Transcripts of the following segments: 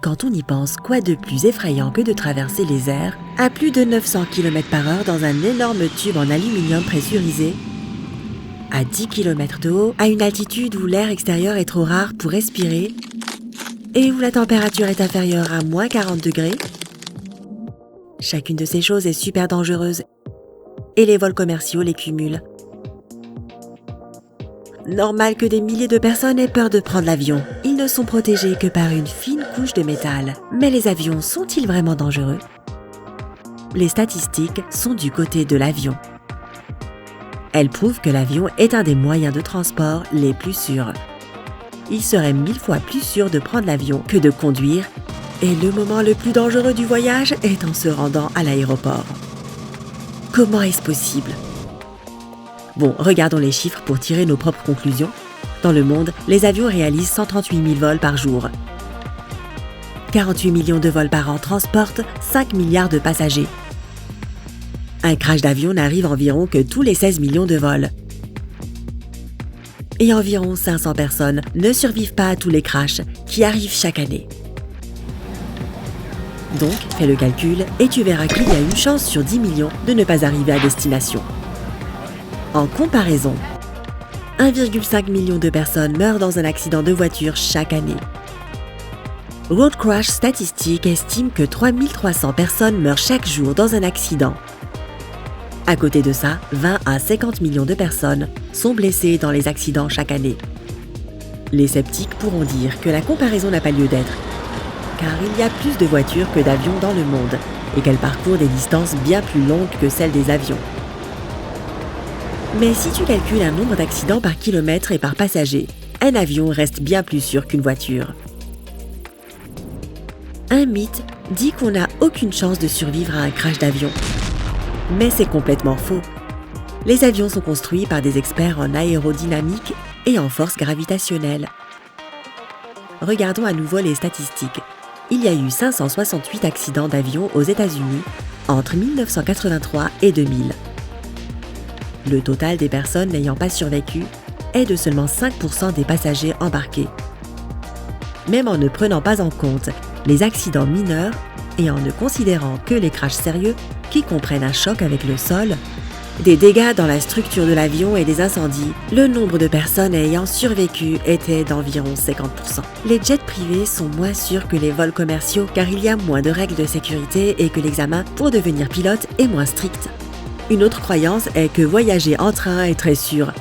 Quand on y pense, quoi de plus effrayant que de traverser les airs à plus de 900 km/h dans un énorme tube en aluminium pressurisé, à 10 km de haut, à une altitude où l'air extérieur est trop rare pour respirer et où la température est inférieure à moins 40 degrés. Chacune de ces choses est super dangereuse et les vols commerciaux les cumulent. Normal que des milliers de personnes aient peur de prendre l'avion. Ils ne sont protégés que par une fine couche de métal. Mais les avions sont-ils vraiment dangereux ? Les statistiques sont du côté de l'avion. Elles prouvent que l'avion est un des moyens de transport les plus sûrs. Il serait 1000 fois plus sûr de prendre l'avion que de conduire, et le moment le plus dangereux du voyage est en se rendant à l'aéroport. Comment est-ce possible ? Bon, regardons les chiffres pour tirer nos propres conclusions. Dans le monde, les avions réalisent 138 000 vols par jour. 48 millions de vols par an transportent 5 milliards de passagers. Un crash d'avion n'arrive environ que tous les 16 millions de vols. Et environ 500 personnes ne survivent pas à tous les crashs qui arrivent chaque année. Donc, fais le calcul et tu verras qu'il y a une chance sur 10 millions de ne pas arriver à destination. En comparaison, 1,5 million de personnes meurent dans un accident de voiture chaque année. Road Crash Statistics estime que 3300 personnes meurent chaque jour dans un accident. À côté de ça, 20 à 50 millions de personnes sont blessées dans les accidents chaque année. Les sceptiques pourront dire que la comparaison n'a pas lieu d'être, car il y a plus de voitures que d'avions dans le monde et qu'elles parcourent des distances bien plus longues que celles des avions. Mais si tu calcules un nombre d'accidents par kilomètre et par passager, un avion reste bien plus sûr qu'une voiture. Un mythe dit qu'on n'a aucune chance de survivre à un crash d'avion. Mais c'est complètement faux. Les avions sont construits par des experts en aérodynamique et en force gravitationnelle. Regardons à nouveau les statistiques. Il y a eu 568 accidents d'avion aux États-Unis entre 1983 et 2000. Le total des personnes n'ayant pas survécu est de seulement 5% des passagers embarqués. Même en ne prenant pas en compte les accidents mineurs et en ne considérant que les crashs sérieux qui comprennent un choc avec le sol, des dégâts dans la structure de l'avion et des incendies, le nombre de personnes ayant survécu était d'environ 50%. Les jets privés sont moins sûrs que les vols commerciaux car il y a moins de règles de sécurité et que l'examen pour devenir pilote est moins strict. Une autre croyance est que voyager en train est très sûr.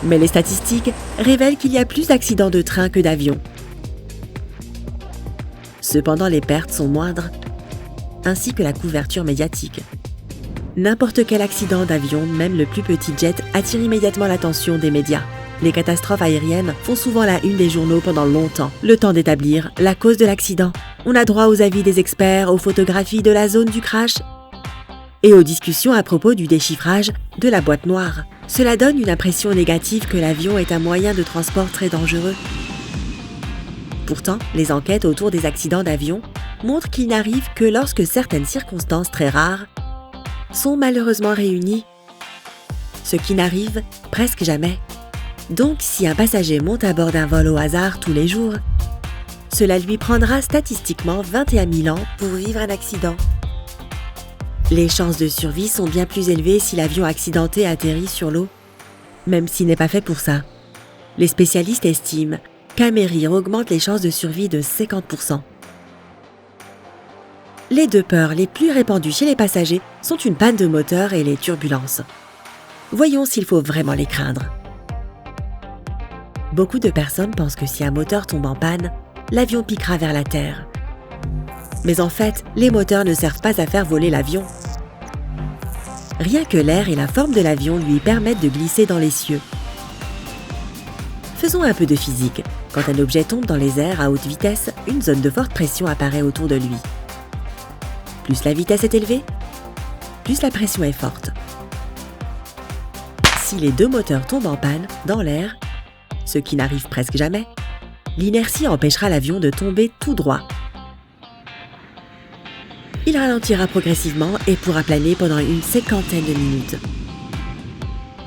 Mais les statistiques révèlent qu'il y a plus d'accidents de train que d'avions. Cependant, les pertes sont moindres, ainsi que la couverture médiatique. N'importe quel accident d'avion, même le plus petit jet, attire immédiatement l'attention des médias. Les catastrophes aériennes font souvent la une des journaux pendant longtemps, le temps d'établir la cause de l'accident. On a droit aux avis des experts, aux photographies de la zone du crash et aux discussions à propos du déchiffrage de la boîte noire. Cela donne une impression négative que l'avion est un moyen de transport très dangereux. Pourtant, les enquêtes autour des accidents d'avion montrent qu'ils n'arrivent que lorsque certaines circonstances très rares sont malheureusement réunies, ce qui n'arrive presque jamais. Donc, si un passager monte à bord d'un vol au hasard tous les jours, cela lui prendra statistiquement 21 000 ans pour vivre un accident. Les chances de survie sont bien plus élevées si l'avion accidenté atterrit sur l'eau, même s'il n'est pas fait pour ça. Les spécialistes estiment qu'amérir augmente les chances de survie de 50%. Les deux peurs les plus répandues chez les passagers sont une panne de moteur et les turbulences. Voyons s'il faut vraiment les craindre. Beaucoup de personnes pensent que si un moteur tombe en panne, l'avion piquera vers la terre. Mais en fait, les moteurs ne servent pas à faire voler l'avion. Rien que l'air et la forme de l'avion lui permettent de glisser dans les cieux. Faisons un peu de physique. Quand un objet tombe dans les airs à haute vitesse, une zone de forte pression apparaît autour de lui. Plus la vitesse est élevée, plus la pression est forte. Si les deux moteurs tombent en panne dans l'air, ce qui n'arrive presque jamais, l'inertie empêchera l'avion de tomber tout droit. Il ralentira progressivement et pourra planer pendant une cinquantaine de minutes.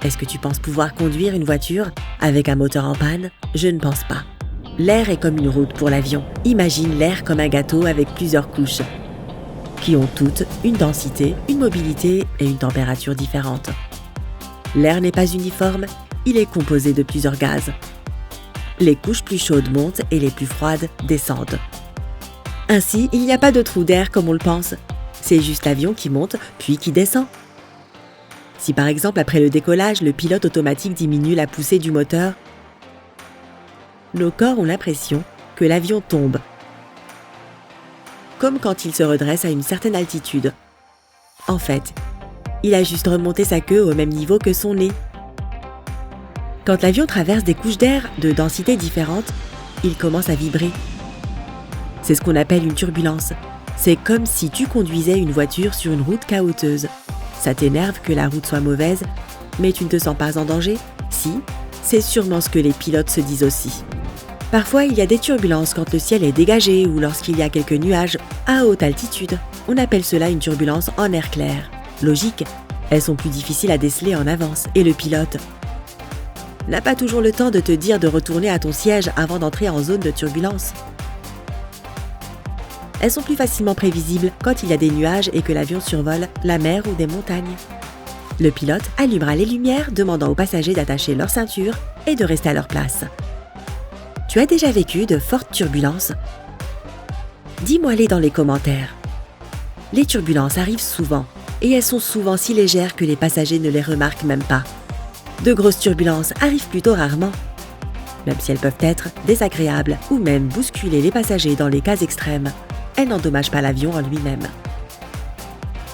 Est-ce que tu penses pouvoir conduire une voiture avec un moteur en panne? Je ne pense pas. L'air est comme une route pour l'avion. Imagine l'air comme un gâteau avec plusieurs couches, qui ont toutes une densité, une mobilité et une température différentes. L'air n'est pas uniforme, il est composé de plusieurs gaz. Les couches plus chaudes montent et les plus froides descendent. Ainsi, il n'y a pas de trou d'air comme on le pense. C'est juste l'avion qui monte puis qui descend. Si par exemple après le décollage, le pilote automatique diminue la poussée du moteur, nos corps ont l'impression que l'avion tombe, comme quand il se redresse à une certaine altitude. En fait, il a juste remonté sa queue au même niveau que son nez. Quand l'avion traverse des couches d'air de densités différentes, il commence à vibrer. C'est ce qu'on appelle une turbulence. C'est comme si tu conduisais une voiture sur une route cahoteuse. Ça t'énerve que la route soit mauvaise, mais tu ne te sens pas en danger? Si, c'est sûrement ce que les pilotes se disent aussi. Parfois, il y a des turbulences quand le ciel est dégagé ou lorsqu'il y a quelques nuages à haute altitude. On appelle cela une turbulence en air clair. Logique, elles sont plus difficiles à déceler en avance et le pilote n'a pas toujours le temps de te dire de retourner à ton siège avant d'entrer en zone de turbulence. Elles sont plus facilement prévisibles quand il y a des nuages et que l'avion survole la mer ou des montagnes. Le pilote allumera les lumières, demandant aux passagers d'attacher leur ceinture et de rester à leur place. Tu as déjà vécu de fortes turbulences? Dis-moi-les dans les commentaires. Les turbulences arrivent souvent, et elles sont souvent si légères que les passagers ne les remarquent même pas. De grosses turbulences arrivent plutôt rarement, même si elles peuvent être désagréables ou même bousculer les passagers dans les cas extrêmes. Elles n'endommagent pas l'avion en lui-même.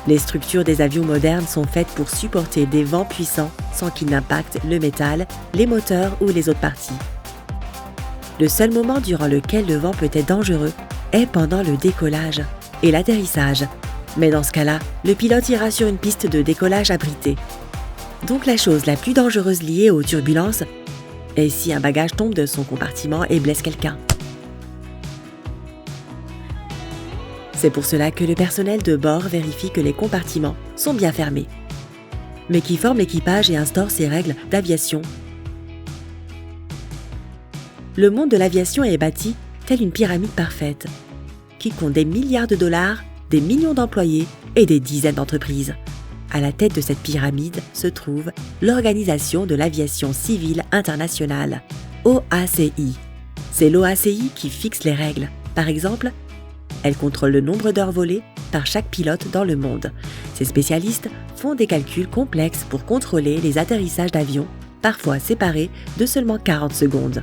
Les structures des avions modernes sont faites pour supporter des vents puissants sans qu'ils n'impactent le métal, les moteurs ou les autres parties. Le seul moment durant lequel le vent peut être dangereux est pendant le décollage et l'atterrissage. Mais dans ce cas-là, le pilote ira sur une piste de décollage abritée. Donc la chose la plus dangereuse liée aux turbulences est si un bagage tombe de son compartiment et blesse quelqu'un. C'est pour cela que le personnel de bord vérifie que les compartiments sont bien fermés, mais qui forme l'équipage et instaure ses règles d'aviation. Le monde de l'aviation est bâti tel une pyramide parfaite, qui compte des milliards de dollars, des millions d'employés et des dizaines d'entreprises. À la tête de cette pyramide se trouve l'Organisation de l'aviation civile internationale, OACI. C'est l'OACI qui fixe les règles. Par exemple, elle contrôle le nombre d'heures volées par chaque pilote dans le monde. Ces spécialistes font des calculs complexes pour contrôler les atterrissages d'avions, parfois séparés de seulement 40 secondes.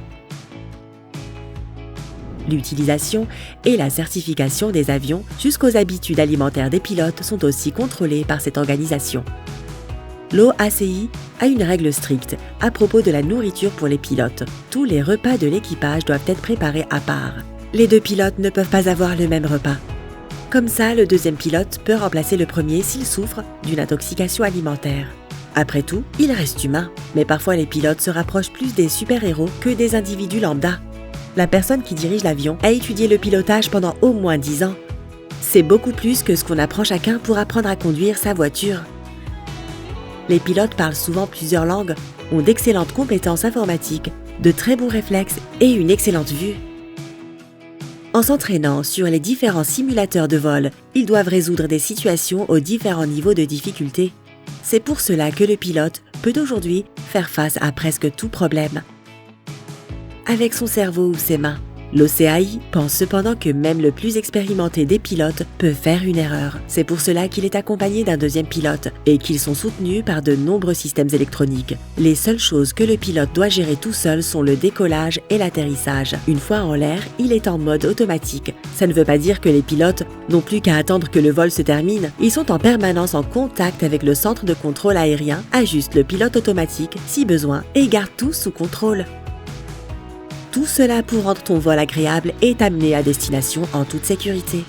L'utilisation et la certification des avions jusqu'aux habitudes alimentaires des pilotes sont aussi contrôlées par cette organisation. L'OACI a une règle stricte à propos de la nourriture pour les pilotes. Tous les repas de l'équipage doivent être préparés à part. Les deux pilotes ne peuvent pas avoir le même repas. Comme ça, le deuxième pilote peut remplacer le premier s'il souffre d'une intoxication alimentaire. Après tout, il reste humain, mais parfois les pilotes se rapprochent plus des super-héros que des individus lambda. La personne qui dirige l'avion a étudié le pilotage pendant au moins 10 ans. C'est beaucoup plus que ce qu'on apprend chacun pour apprendre à conduire sa voiture. Les pilotes parlent souvent plusieurs langues, ont d'excellentes compétences informatiques, de très bons réflexes et une excellente vue. En s'entraînant sur les différents simulateurs de vol, ils doivent résoudre des situations aux différents niveaux de difficulté. C'est pour cela que le pilote peut aujourd'hui faire face à presque tout problème avec son cerveau ou ses mains. L'OCAI pense cependant que même le plus expérimenté des pilotes peut faire une erreur. C'est pour cela qu'il est accompagné d'un deuxième pilote et qu'ils sont soutenus par de nombreux systèmes électroniques. Les seules choses que le pilote doit gérer tout seul sont le décollage et l'atterrissage. Une fois en l'air, il est en mode automatique. Ça ne veut pas dire que les pilotes n'ont plus qu'à attendre que le vol se termine. Ils sont en permanence en contact avec le centre de contrôle aérien, ajustent le pilote automatique si besoin et gardent tout sous contrôle. Tout cela pour rendre ton vol agréable et t'amener à destination en toute sécurité.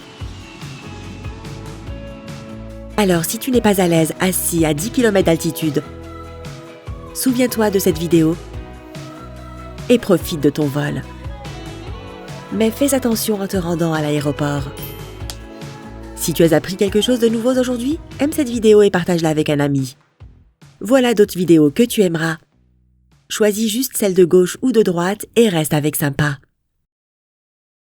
Alors, si tu n'es pas à l'aise assis à 10 km d'altitude, souviens-toi de cette vidéo et profite de ton vol. Mais fais attention en te rendant à l'aéroport. Si tu as appris quelque chose de nouveau aujourd'hui, aime cette vidéo et partage-la avec un ami. Voilà d'autres vidéos que tu aimeras. Choisis juste celle de gauche ou de droite et reste avec Sympa.